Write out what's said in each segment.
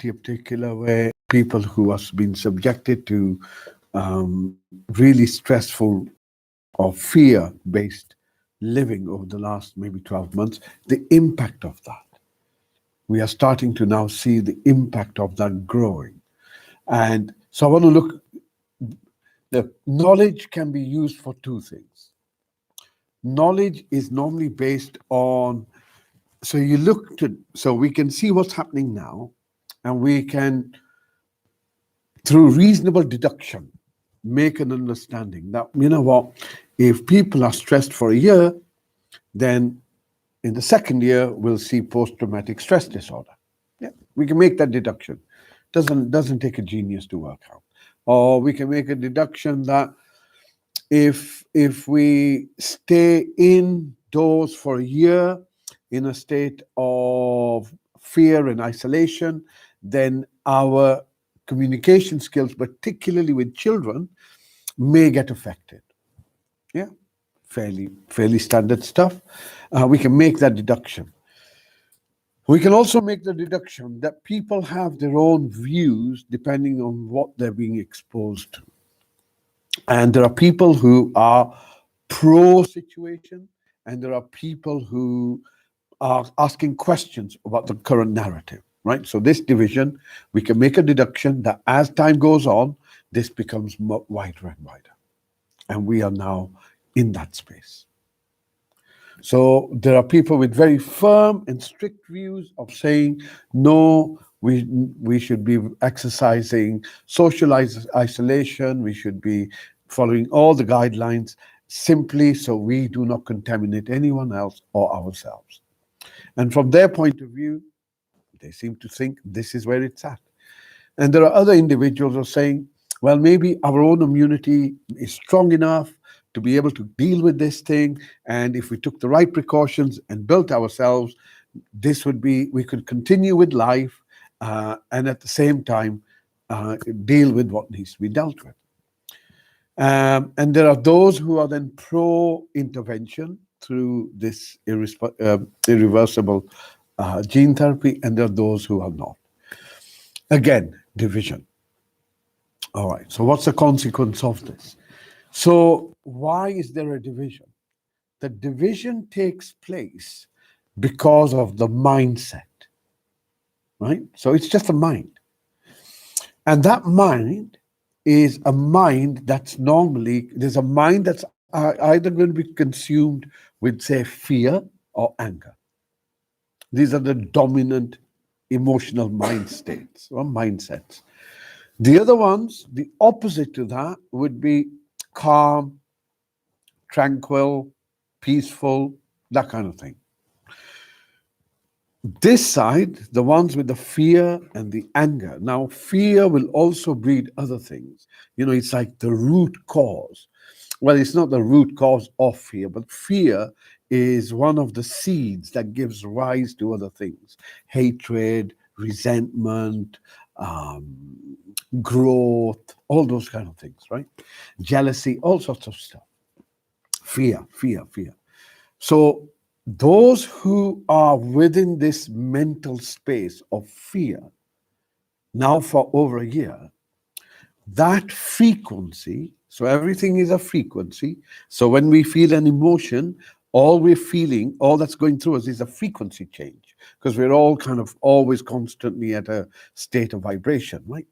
in particular, where people who have been subjected to really stressful or fear-based living over the last maybe 12 months, the impact of that. We are starting to now see the impact of that growing. And so I want to look, the knowledge can be used for two things. Knowledge is normally based on, so you look to, so we can see what's happening now, and we can, through reasonable deduction, make an understanding that, you know what, if people are stressed for a year, then in the second year, we'll see post-traumatic stress disorder. Yeah, we can make that deduction. Doesn't take a genius to work out. Or we can make a deduction that if we stay indoors for a year in a state of fear and isolation, then our communication skills, particularly with children, may get affected. Yeah, fairly standard stuff. We can make that deduction. We can also make the deduction that people have their own views depending on what they're being exposed to. And there are people who are pro situation, and there are people who are asking questions about the current narrative, right? So this division, we can make a deduction that as time goes on, this becomes wider and wider. And we are now in that space. So there are people with very firm and strict views of saying, no, we should be exercising social isolation, we should be following all the guidelines simply so we do not contaminate anyone else or ourselves. And from their point of view, they seem to think this is where it's at. And there are other individuals who are saying, well, maybe our own immunity is strong enough to be able to deal with this thing. And if we took the right precautions and built ourselves, this would be, we could continue with life and at the same time deal with what needs to be dealt with. And there are those who are then pro-intervention through this irreversible gene therapy, and there are those who are not. Again, division. All right, so what's the consequence of this? So why is there a division? The division takes place because of the mindset, right? So it's just a mind. And that mind is a mind that's normally, there's a mind that's either going to be consumed with, say, fear or anger. These are the dominant emotional mind states or mindsets. The other ones, the opposite to that, would be calm, tranquil, peaceful, that kind of thing. This side, the ones with the fear and the anger. Now, fear will also breed other things. You know, it's like the root cause. Well, it's not the root cause of fear, but fear is one of the seeds that gives rise to other things. Hatred, resentment, growth, all those kind of things, right? Jealousy, all sorts of stuff. Fear. So those who are within this mental space of fear now for over a year, that frequency, so everything is a frequency. So when we feel an emotion, all we're feeling, all that's going through us is a frequency change, because we're all kind of always constantly at a state of vibration, right?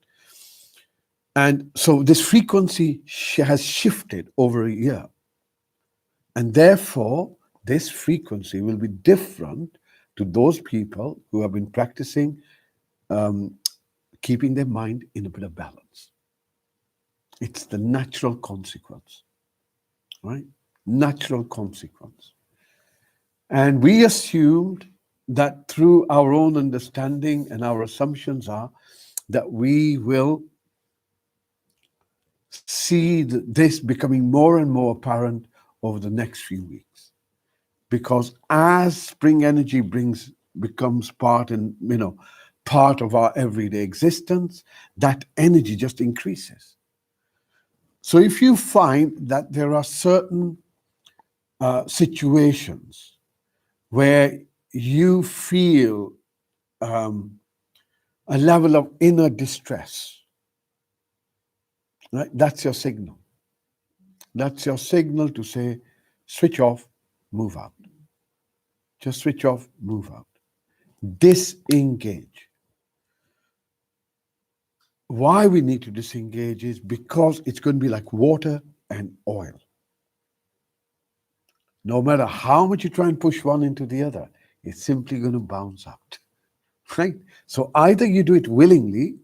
And so this frequency has shifted over a year. And therefore, this frequency will be different to those people who have been practicing keeping their mind in a bit of balance. It's the natural consequence, right? Natural consequence. And we assumed that through our own understanding, and our assumptions are that we will see this becoming more and more apparent over the next few weeks. Because as spring energy becomes part of our everyday existence, that energy just increases. So if you find that there are certain situations where you feel a level of inner distress, right? That's your signal. That's your signal to say, switch off, move out. Just switch off, move out. Disengage. Why we need to disengage is because it's going to be like water and oil. No matter how much you try and push one into the other, it's simply going to bounce out, right? So either you do it willingly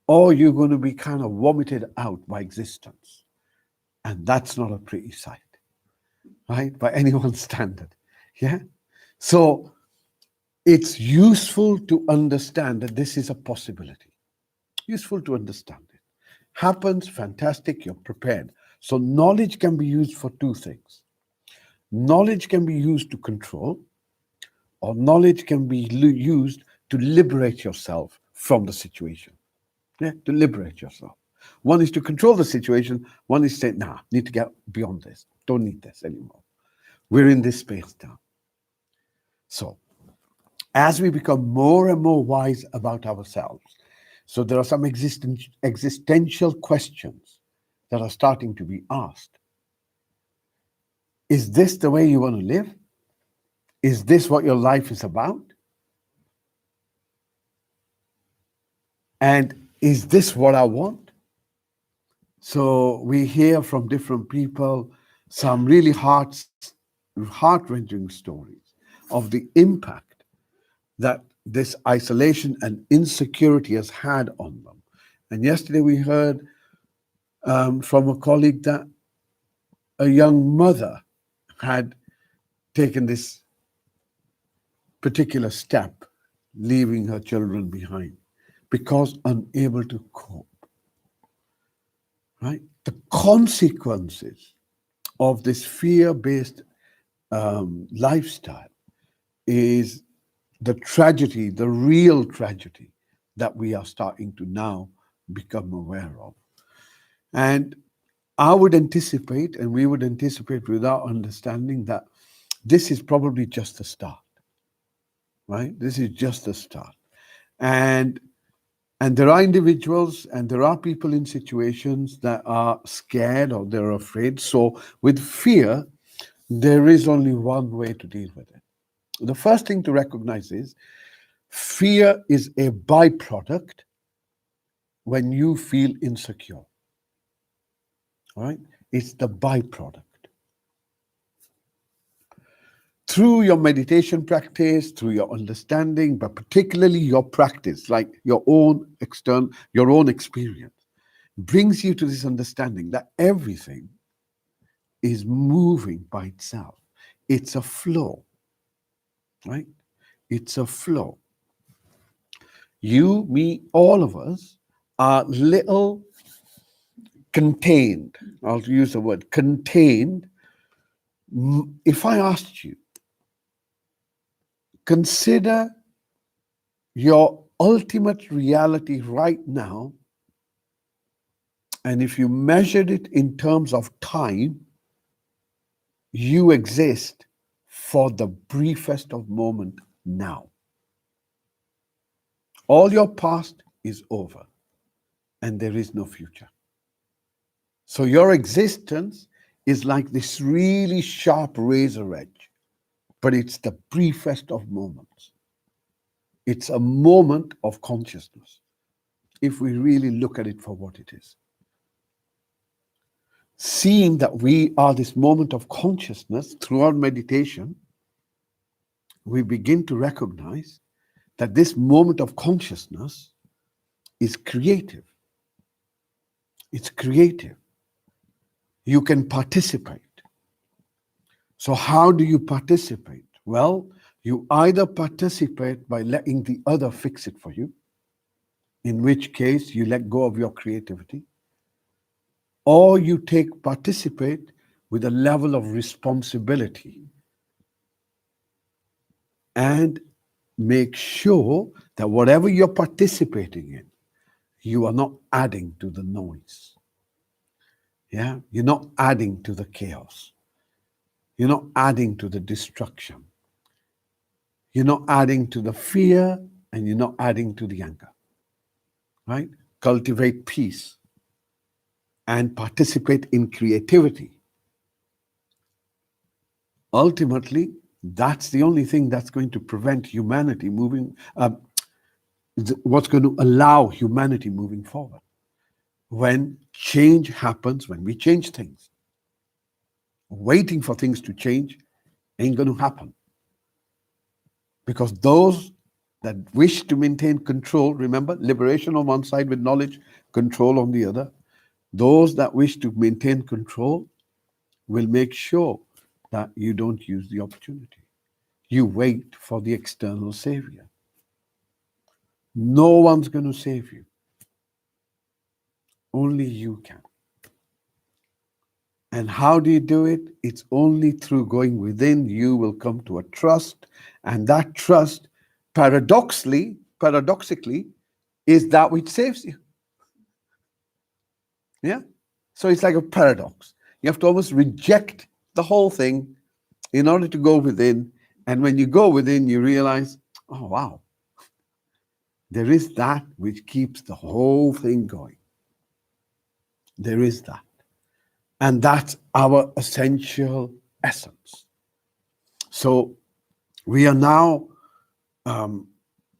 or you're going to be kind of vomited out by existence. And that's not a pretty sight, right? By anyone's standard. Yeah. So it's useful to understand that this is a possibility. Useful to understand it. Happens, fantastic, you're prepared. So knowledge can be used for two things. Knowledge can be used to control, or knowledge can be used to liberate yourself from the situation. Yeah, to liberate yourself. One is to control the situation. One is say, nah, need to get beyond this. Don't need this anymore. We're in this space now. So, as we become more and more wise about ourselves, so there are some existential questions that are starting to be asked. Is this the way you want to live? Is this what your life is about? And is this what I want? So we hear from different people some really heart-wrenching stories of the impact that this isolation and insecurity has had on them. And yesterday we heard from a colleague that a young mother had taken this particular step, leaving her children behind because unable to cope. Right? The consequences of this fear-based lifestyle is the tragedy, the real tragedy that we are starting to now become aware of. And I would anticipate, and we would anticipate without understanding, that this is probably just the start, right? This is just the start. And there are individuals and there are people in situations that are scared or they're afraid. So with fear, there is only one way to deal with it. The first thing to recognize is fear is a byproduct when you feel insecure. All right? It's the byproduct. Through your meditation practice, through your understanding, but particularly your practice, like your own experience, brings you to this understanding that everything is moving by itself. It's a flow, right? It's a flow. You, me, all of us are little contained. I'll use the word contained. If I asked you, consider your ultimate reality right now, and if you measured it in terms of time, you exist for the briefest of moment now. All your past is over, and there is no future. So your existence is like this really sharp razor edge, but it's the briefest of moments. It's a moment of consciousness, if we really look at it for what it is. Seeing that we are this moment of consciousness throughout meditation, we begin to recognize that this moment of consciousness is creative. It's creative. You can participate. So how do you participate? Well, you either participate by letting the other fix it for you, in which case you let go of your creativity, or you participate with a level of responsibility and make sure that whatever you're participating in, you are not adding to the noise. Yeah, you're not adding to the chaos. You're not adding to the destruction. You're not adding to the fear, and you're not adding to the anger, right? Cultivate peace and participate in creativity. Ultimately, that's the only thing that's going to prevent humanity moving, what's going to allow humanity moving forward. When change happens, when we change things, waiting for things to change ain't going to happen. Because those that wish to maintain control, remember, liberation on one side with knowledge, control on the other, those that wish to maintain control will make sure that you don't use the opportunity. You wait for the external savior. No one's going to save you. Only you can. And how do you do it? It's only through going within. You will come to a trust, and that trust, paradoxically, is that which saves you. Yeah? So it's like a paradox. You have to almost reject the whole thing in order to go within. And when you go within, you realize, oh, wow, there is that which keeps the whole thing going. There is that. And that's our essential essence. So we are now,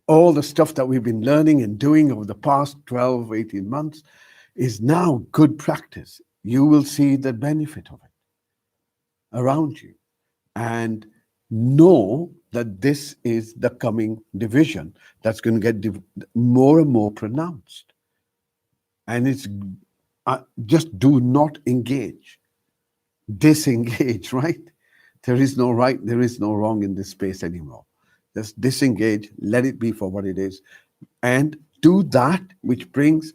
all the stuff that we've been learning and doing over the past 12, 18 months is now good practice. You will see the benefit of it around you. And know that this is the coming division that's going to get more and more pronounced. And it's just do not engage. Disengage, right? There is no right, there is no wrong in this space anymore. Just disengage, let it be for what it is, and do that which brings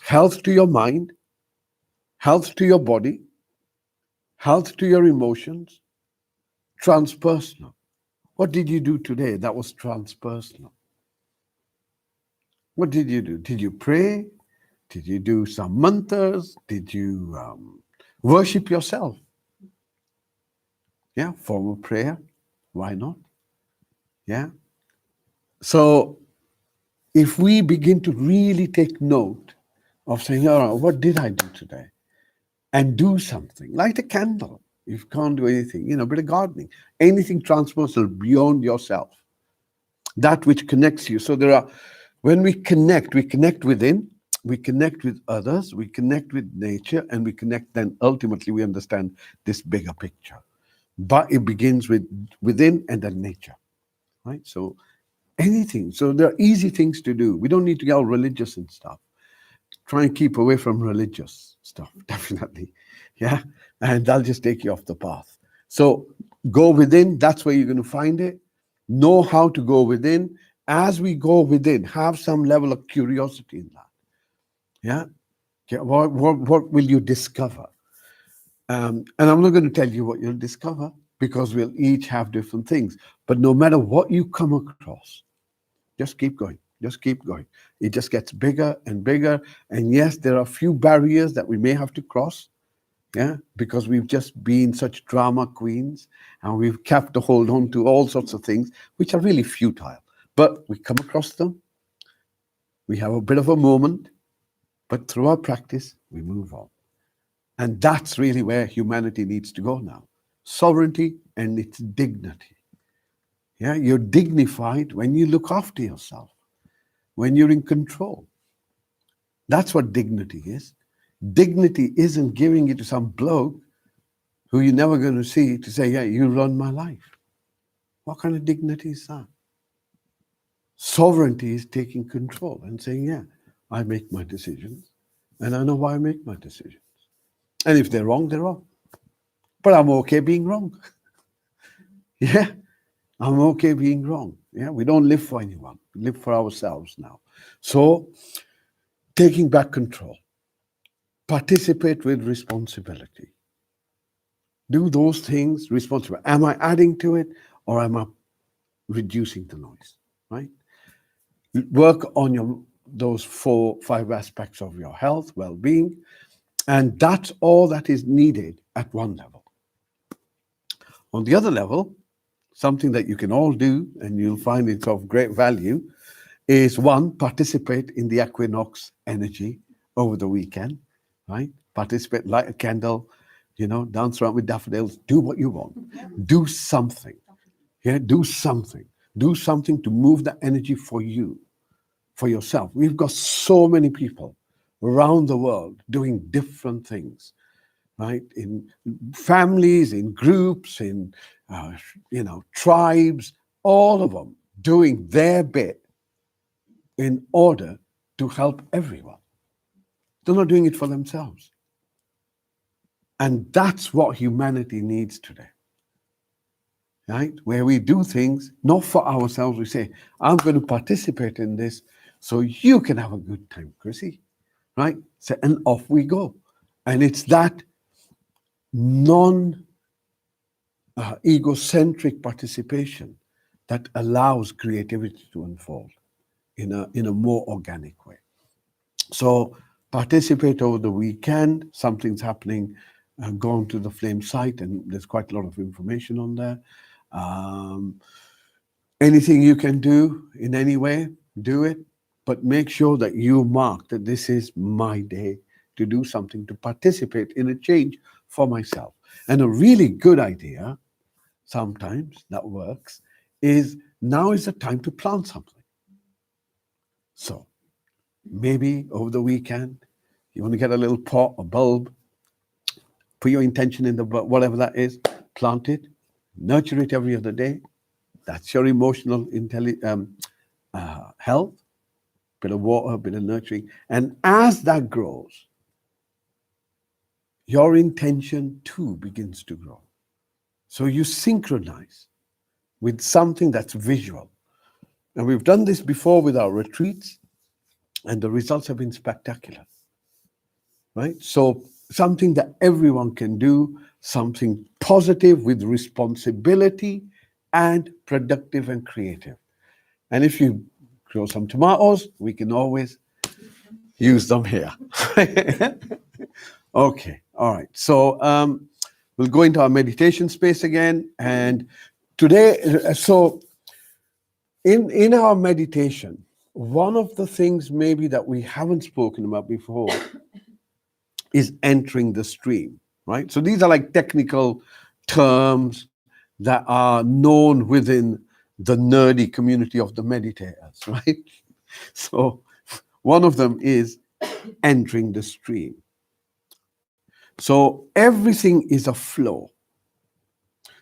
health to your mind, health to your body, health to your emotions, transpersonal. What did you do today that was transpersonal? What did you do? Did you pray? Did you do some mantras? Did you worship yourself? Yeah, formal prayer. Why not? Yeah. So if we begin to really take note of saying, all right, what did I do today? And do something, light a candle. If you can't do anything, a bit of gardening, anything transpersonal beyond yourself, that which connects you. So when we connect within, we connect with others, we connect with nature, and we connect, then ultimately we understand this bigger picture. But it begins within and then nature, right? So anything. So there are easy things to do. We don't need to get all religious and stuff. Try and keep away from religious stuff, definitely. Yeah. And that'll just take you off the path. So go within, that's where you're going to find it. Know how to go within. As we go within, have some level of curiosity in that. Yeah. What will you discover? And I'm not going to tell you what you'll discover because we'll each have different things. But no matter what you come across, just keep going. Just keep going. It just gets bigger and bigger. And yes, there are a few barriers that we may have to cross. Yeah, because we've just been such drama queens and we've kept to hold on to all sorts of things which are really futile. But we come across them. We have a bit of a moment, but through our practice, we move on. And that's really where humanity needs to go now. Sovereignty and its dignity. Yeah, you're dignified when you look after yourself, when you're in control. That's what dignity is. Dignity isn't giving it to some bloke who you're never going to see to say, yeah, you run my life. What kind of dignity is that? Sovereignty is taking control and saying, yeah, I make my decisions and I know why I make my decisions. And if they're wrong, they're wrong. But I'm okay being wrong. Yeah, I'm okay being wrong. Yeah, we don't live for anyone. We live for ourselves now. So, taking back control. Participate with responsibility. Do those things responsibly. Am I adding to it or am I reducing the noise? Right? Work on those 4-5 aspects of your health, well-being, and that's all that is needed at one level. On the other level, something that you can all do and you'll find it's of great value is one, participate in the equinox energy over the weekend, right? Participate, light a candle, dance around with daffodils, do what you want. Do something. Yeah, do something. Do something to move that energy for you, for yourself. We've got so many people around the world doing different things, right? In families, in groups, in tribes, all of them doing their bit in order to help everyone. They're not doing it for themselves. And that's what humanity needs today, right? Where we do things not for ourselves. We say, I'm going to participate in this so you can have a good time, Chrissy, right? So, and off we go. And it's that non egocentric participation that allows creativity to unfold in a more organic way. So participate over the weekend. Something's happening. Go onto the Flame site, and there's quite a lot of information on there. Anything you can do in any way, do it. But make sure that you mark that this is my day to do something, to participate in a change for myself. And a really good idea, sometimes that works, is now is the time to plant something. So maybe over the weekend, you want to get a little pot, a bulb, put your intention in the whatever that is, plant it, nurture it every other day. That's your emotional health, bit of water, bit of nurturing. And as that grows, your intention too begins to grow. So you synchronize with something that's visual. And we've done this before with our retreats, and the results have been spectacular, right? So something that everyone can do, something positive with responsibility and productive and creative. And if you grow some tomatoes, we can always use them here. Okay, all right. So we'll go into our meditation space again. And today, so in our meditation, one of the things maybe that we haven't spoken about before is entering the stream, right? So these are like technical terms that are known within the nerdy community of the meditators, right? So one of them is entering the stream. So everything is a flow.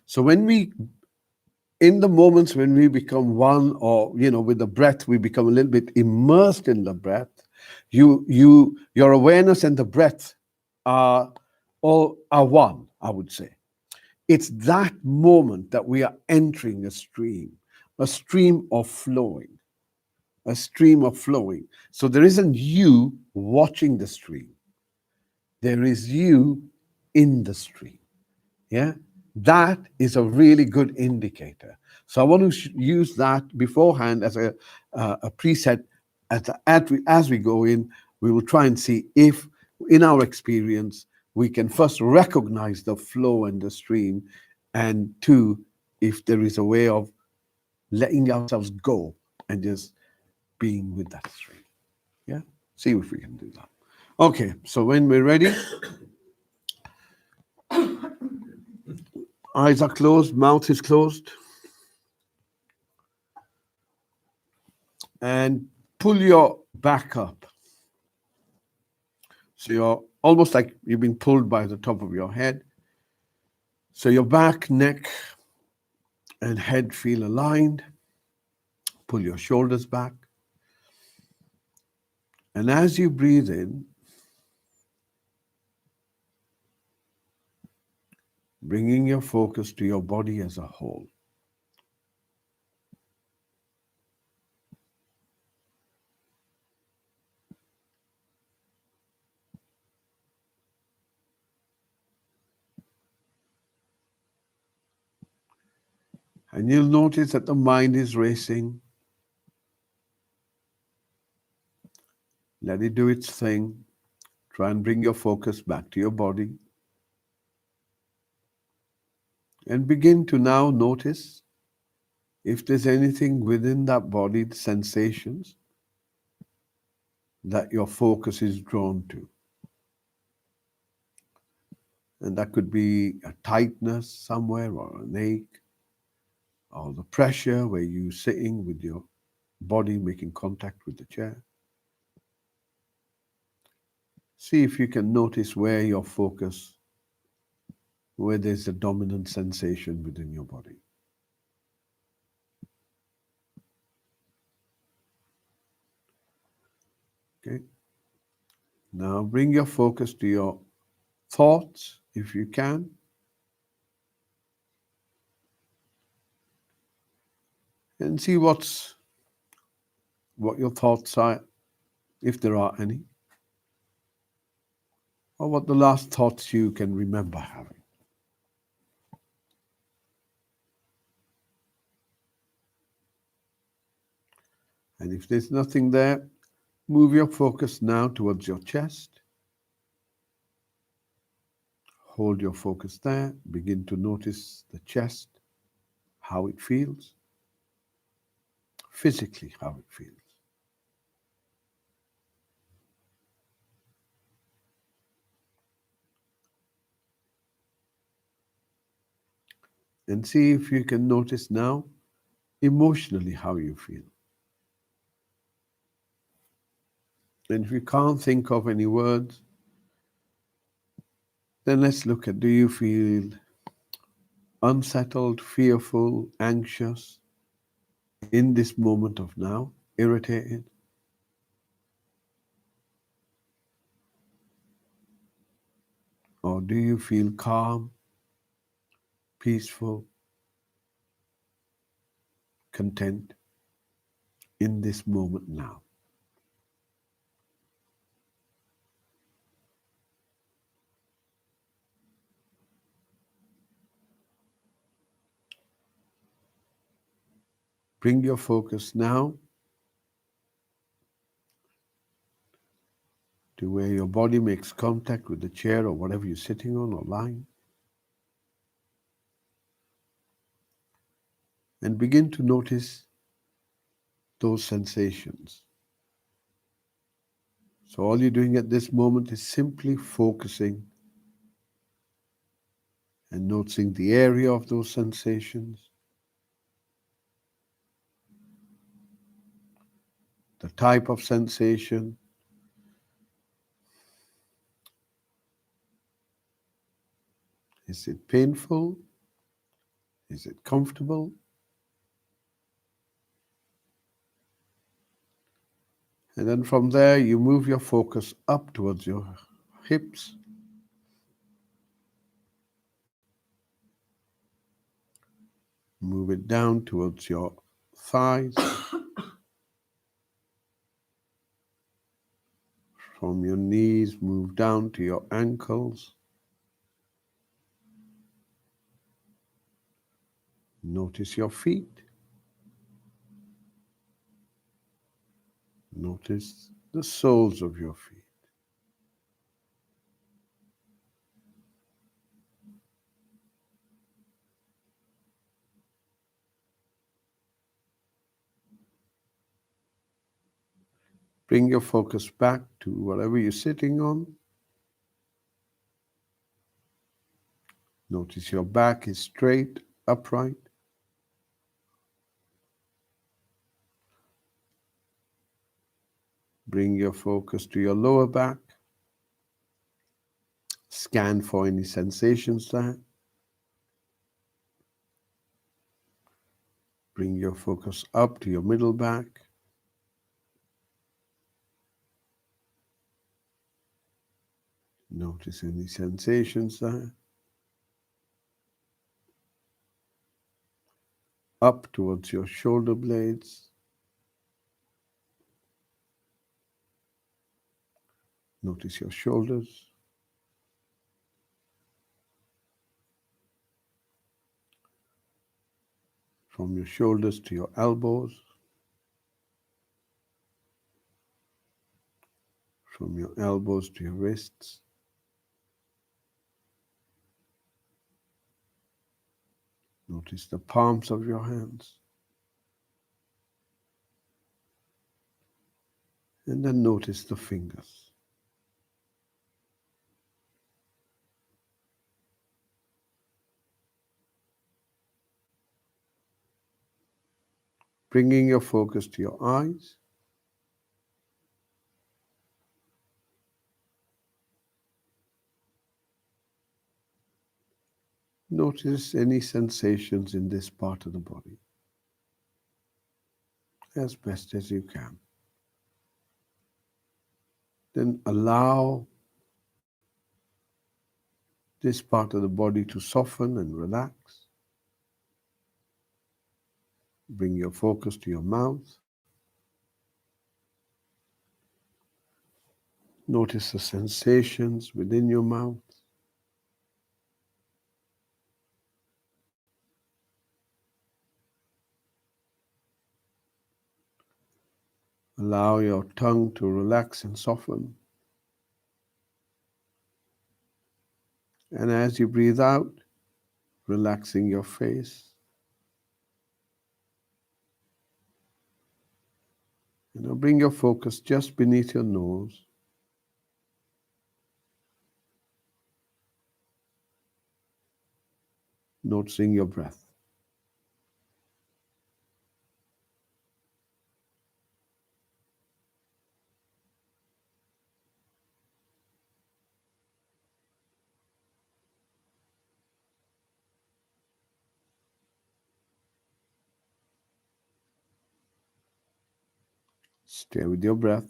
So in the moments when we become one, or with the breath, we become a little bit immersed in the breath. Your awareness and the breath are one, I would say. It's that moment that we are entering a stream of flowing, a stream of flowing. So there isn't you watching the stream. There is you in the stream. Yeah, that is a really good indicator. So I want to use that beforehand as a preset. As we go in, we will try and see if, in our experience, we can first recognize the flow and the stream, and two, if there is a way of letting ourselves go and just being with that stream. Yeah, see if we can do that. Okay, so when we're ready. Eyes are closed, mouth is closed. And pull your back up. So you're almost like you've been pulled by the top of your head. So your back, neck, and head feel aligned. Pull your shoulders back. And as you breathe in, bringing your focus to your body as a whole. And you'll notice that the mind is racing. Let it do its thing. Try and bring your focus back to your body. And begin to now notice If there's anything within that body, the sensations that your focus is drawn to, and that could be a tightness somewhere or an ache or the pressure where you're sitting with your body making contact with the chair. See if you can notice where your focus, where there's a dominant sensation within your body. Okay. Now bring your focus to your thoughts if you can, and see what your thoughts are, if there are any, or what the last thoughts you can remember having. And if there's nothing there, move your focus now towards your chest. Hold your focus there. Begin to notice the chest, how it feels, physically how it feels. And see if you can notice now emotionally how you feel. And if you can't think of any words, then let's look at, do you feel unsettled, fearful, anxious in this moment of now, irritated? Or do you feel calm, peaceful, content in this moment now? Bring your focus now to where your body makes contact with the chair or whatever you're sitting on or lying. And begin to notice those sensations. So all you're doing at this moment is simply focusing and noticing the area of those sensations, the type of sensation. Is it painful? Is it comfortable? And then from there, you move your focus up towards your hips. Move it down towards your thighs. From your knees, move down to your ankles. Notice your feet. Notice the soles of your feet. Bring your focus back to whatever you're sitting on. Notice your back is straight, upright. Bring your focus to your lower back. Scan for any sensations there. Bring your focus up to your middle back. Notice any sensations there. Up towards your shoulder blades. Notice your shoulders. From your shoulders to your elbows. From your elbows to your wrists. Notice the palms of your hands. And then notice the fingers. Bringing your focus to your eyes. Notice any sensations in this part of the body as best as you can. Then allow this part of the body to soften and relax. Bring your focus to your mouth. Notice the sensations within your mouth. Allow your tongue to relax and soften. And as you breathe out, relaxing your face. Now bring your focus just beneath your nose. Noticing your breath. Stay with your breath.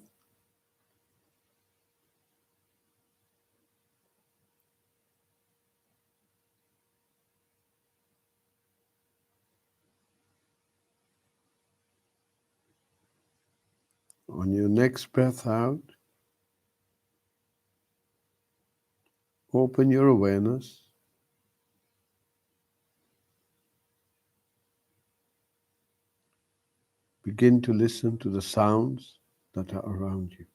On your next breath out, open your awareness. Begin to listen to the sounds that are around you.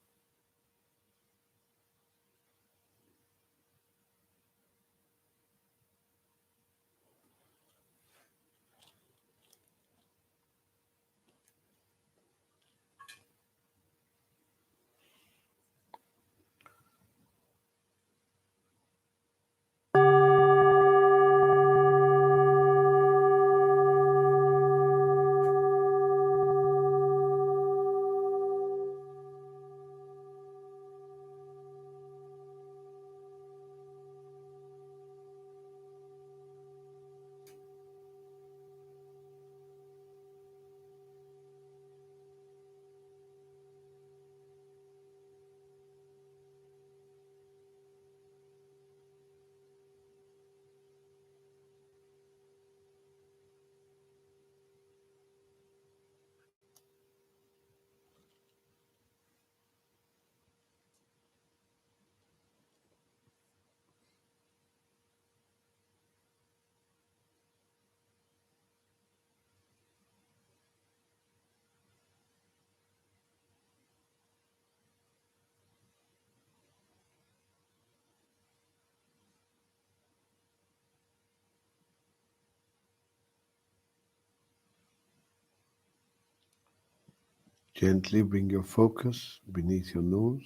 Gently bring your focus beneath your nose.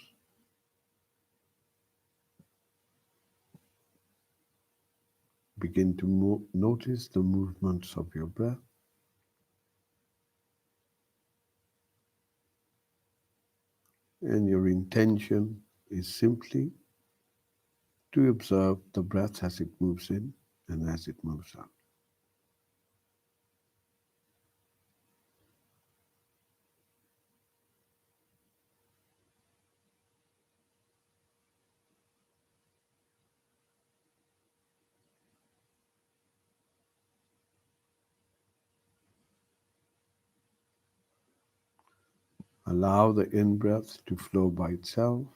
Begin to notice the movements of your breath. And your intention is simply to observe the breath as it moves in and as it moves out. Allow the in-breath to flow by itself,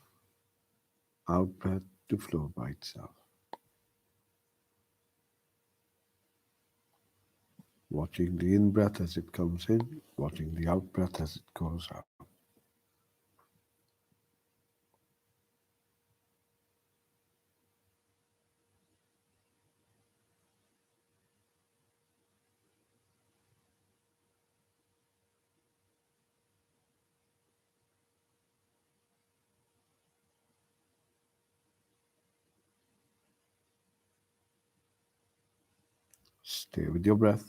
out-breath to flow by itself. Watching the in-breath as it comes in, watching the out-breath as it goes out. Stay with your breath.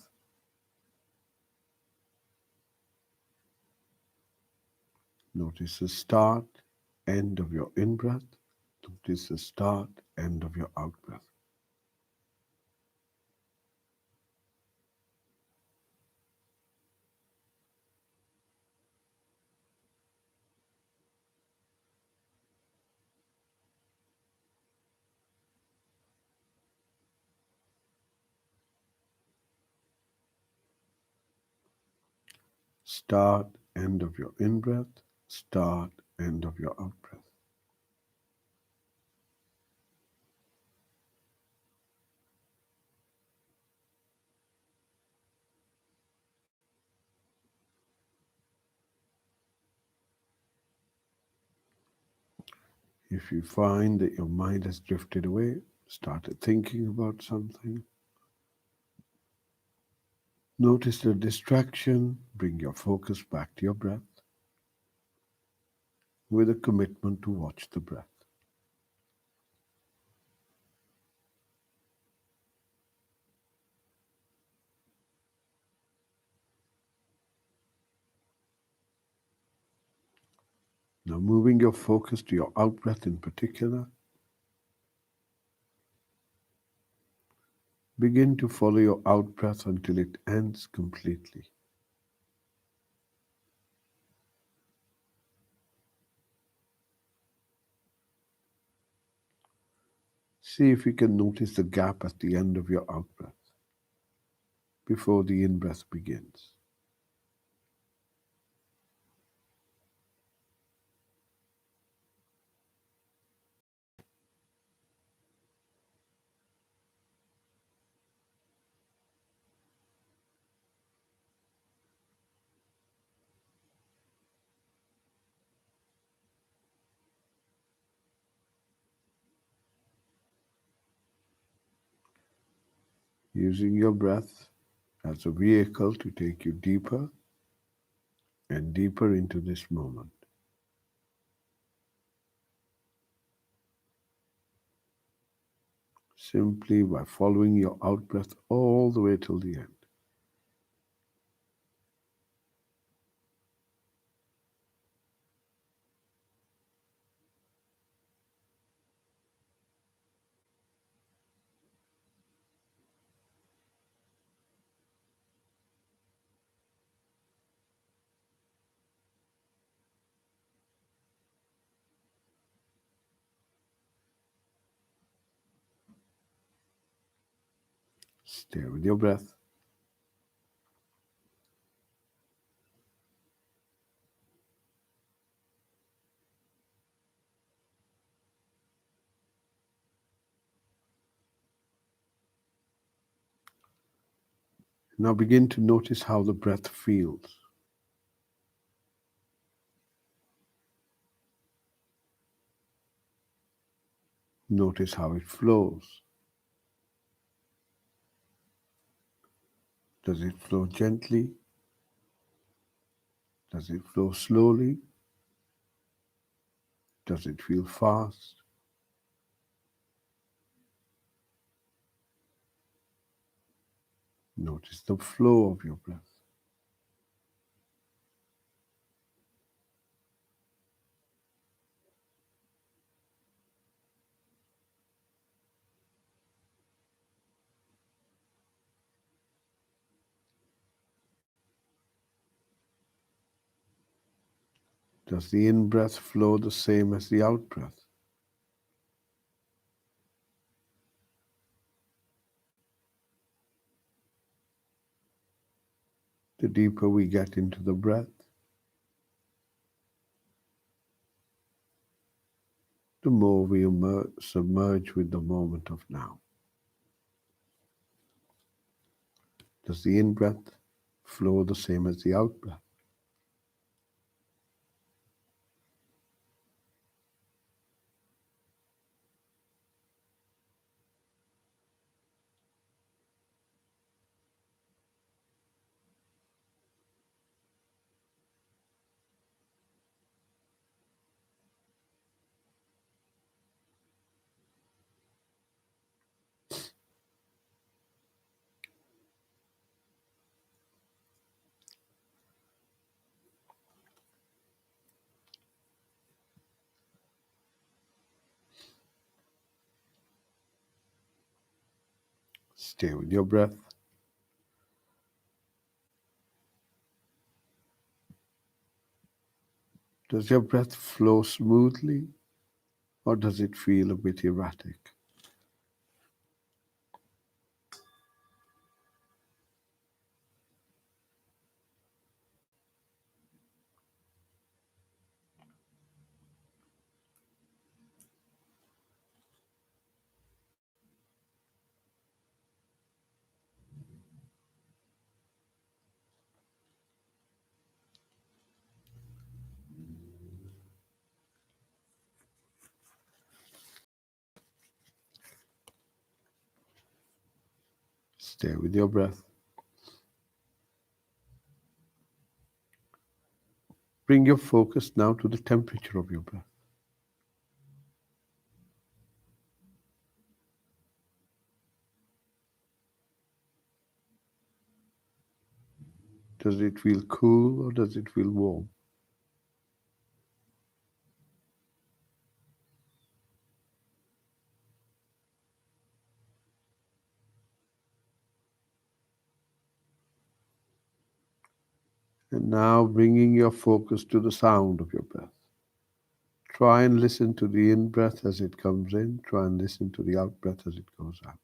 Notice the start, end of your in breath. Notice the start, end of your out breath. Start, end of your in breath. Start, end of your out breath. If you find that your mind has drifted away, started thinking about something, notice the distraction, bring your focus back to your breath with a commitment to watch the breath. Now, moving your focus to your out breath in particular, begin to follow your out breath until it ends completely. See if you can notice the gap at the end of your out breath before the in breath begins. Using your breath as a vehicle to take you deeper and deeper into this moment. Simply by following your out breath all the way till the end. Stay with your breath. Now begin to notice how the breath feels. Notice how it flows. Does it flow gently? Does it flow slowly? Does it feel fast? Notice the flow of your breath. Does the in breath flow the same as the out breath? The deeper we get into the breath, the more we submerge with the moment of now. Does the in breath flow the same as the out breath? Stay with your breath. Does your breath flow smoothly or does it feel a bit erratic? Stay with your breath. Bring your focus now to the temperature of your breath. Does it feel cool or does it feel warm? And now bringing your focus to the sound of your breath. Try and listen to the in-breath as it comes in. Try and listen to the out-breath as it goes out.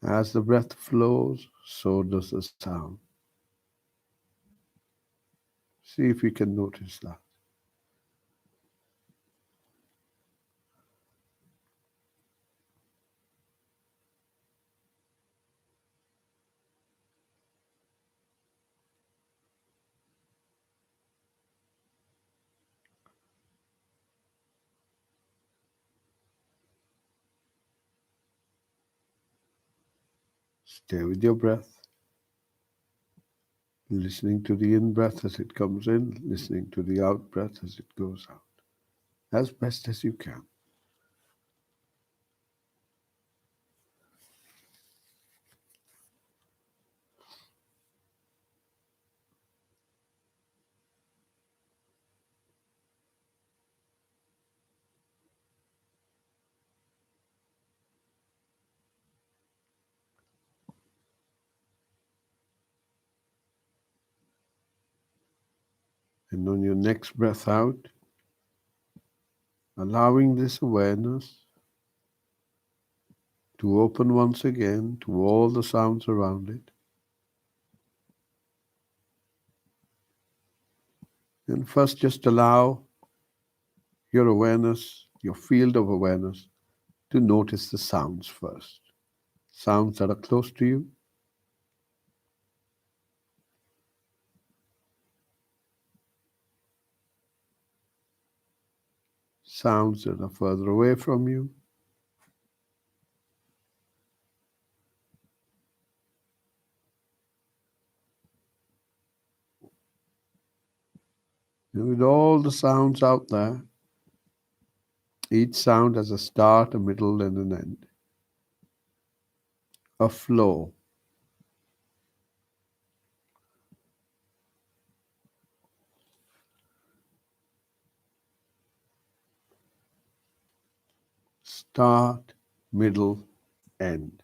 As the breath flows, so does the sound. See if you can notice that. Stay with your breath, listening to the in-breath as it comes in, listening to the out-breath as it goes out, as best as you can. And on your next breath out, allowing this awareness to open once again to all the sounds around it. And first just allow your awareness, your field of awareness, to notice the sounds first. Sounds that are close to you, sounds that are further away from you. And with all the sounds out there, each sound has a start, a middle, and an end. A flow. Start, middle, end.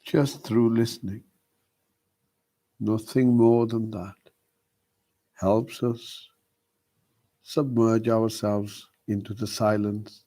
Just through listening, nothing more than that, helps us submerge ourselves into the silence.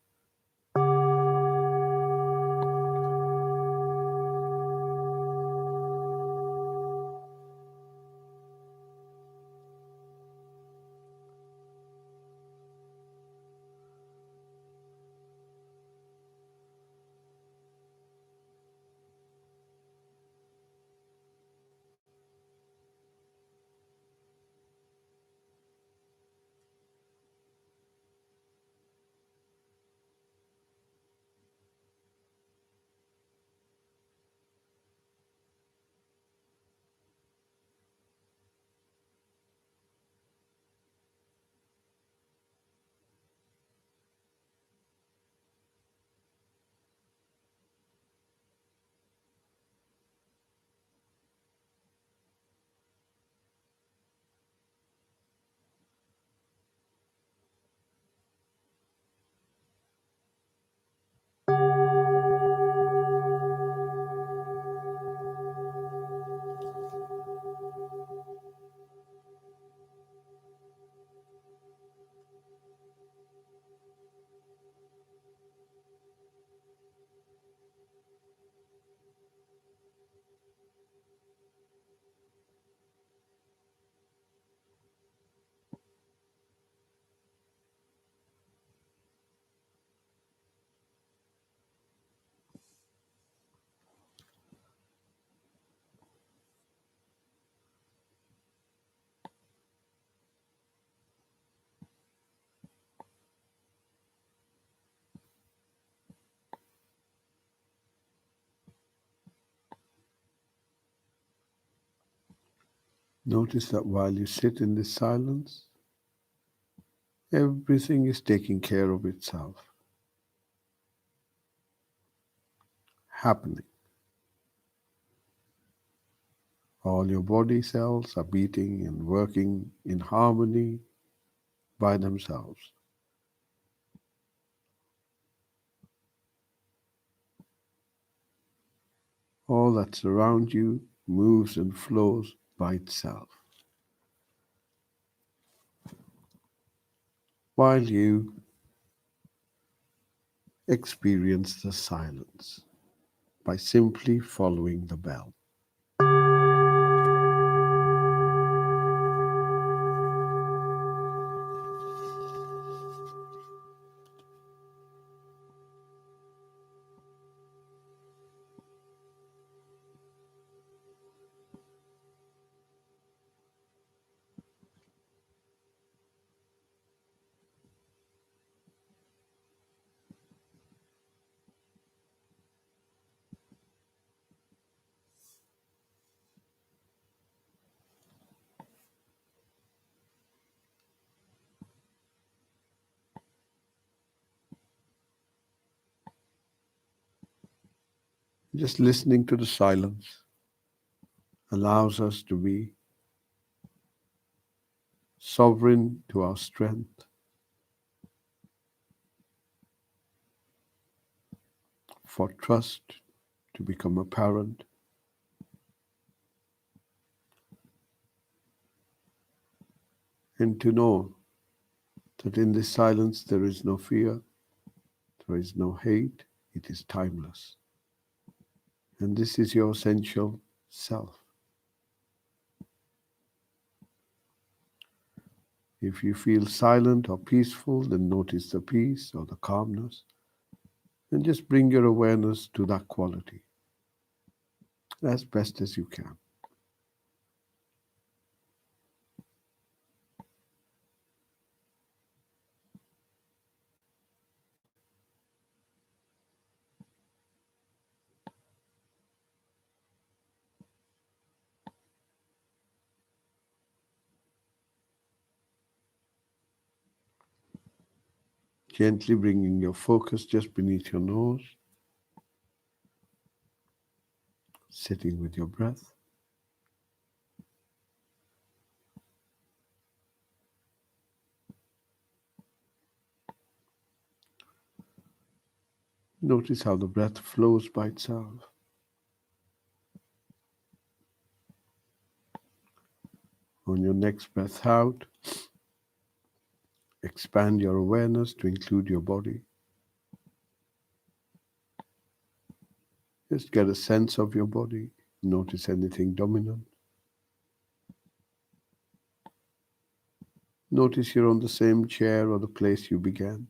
Notice that while you sit in this silence, everything is taking care of itself, happening. All your body cells are beating and working in harmony by themselves. All that surrounds you moves and flows by itself, while you experience the silence by simply following the bell. Just listening to the silence allows us to be sovereign to our strength, for trust to become apparent, and to know that in this silence there is no fear, there is no hate, it is timeless. And this is your essential self. If you feel silent or peaceful, then notice the peace or the calmness, and just bring your awareness to that quality as best as you can. Gently bringing your focus just beneath your nose, sitting with your breath. Notice how the breath flows by itself. On your next breath out, expand your awareness to include your body. Just get a sense of your body. Notice anything dominant. Notice you're on the same chair or the place you began.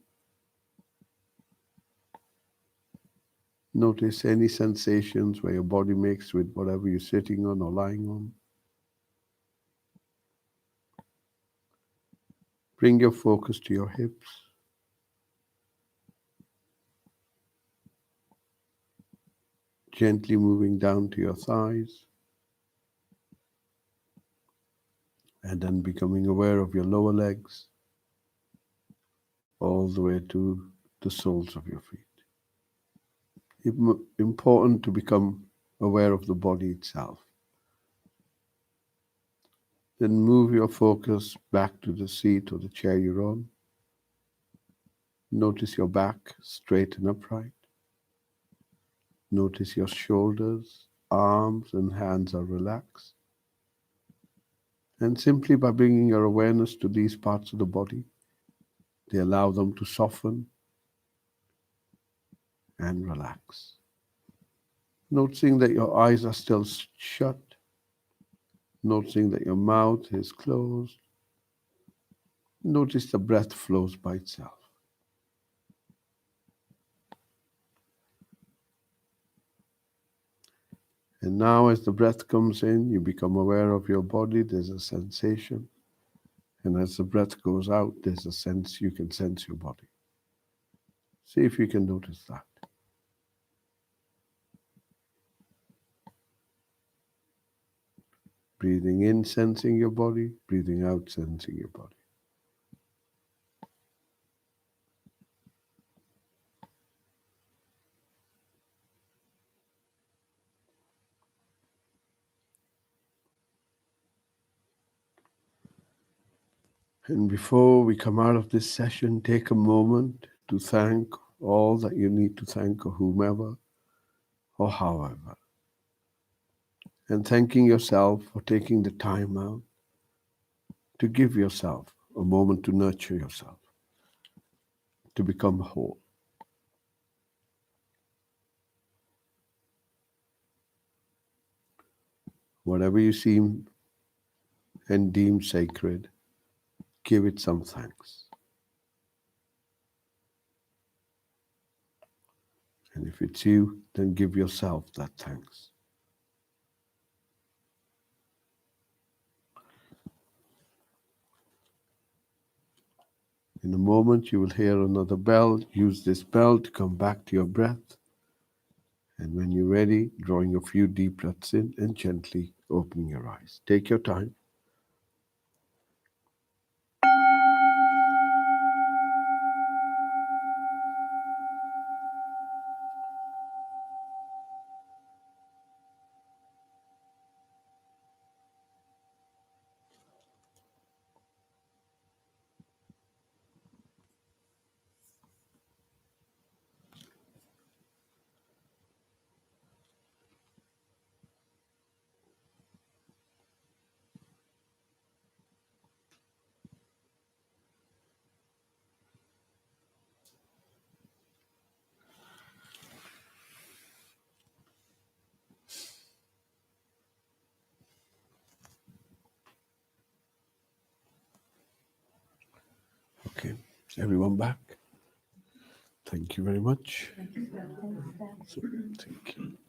Notice any sensations where your body makes with whatever you're sitting on or lying on. Bring your focus to your hips. Gently moving down to your thighs. And then becoming aware of your lower legs, all the way to the soles of your feet. Important to become aware of the body itself. Then move your focus back to the seat or the chair you're on. Notice your back straight and upright. Notice your shoulders, arms, and hands are relaxed. And simply by bringing your awareness to these parts of the body, they allow them to soften and relax. Noticing that your eyes are still shut. Noticing that your mouth is closed. Notice the breath flows by itself. And now as the breath comes in, you become aware of your body. There's a sensation. And as the breath goes out, there's a sense, you can sense your body. See if you can notice that. Breathing in, sensing your body. Breathing out, sensing your body. And before we come out of this session, take a moment to thank all that you need to thank, or whomever or however. And thanking yourself for taking the time out to give yourself a moment to nurture yourself, to become whole. Whatever you seem and deem sacred, give it some thanks. And if it's you, then give yourself that thanks. In a moment, you will hear another bell. Use this bell to come back to your breath. And when you're ready, drawing a few deep breaths in and gently opening your eyes. Take your time. Okay, everyone back? Thank you very much. Thank you.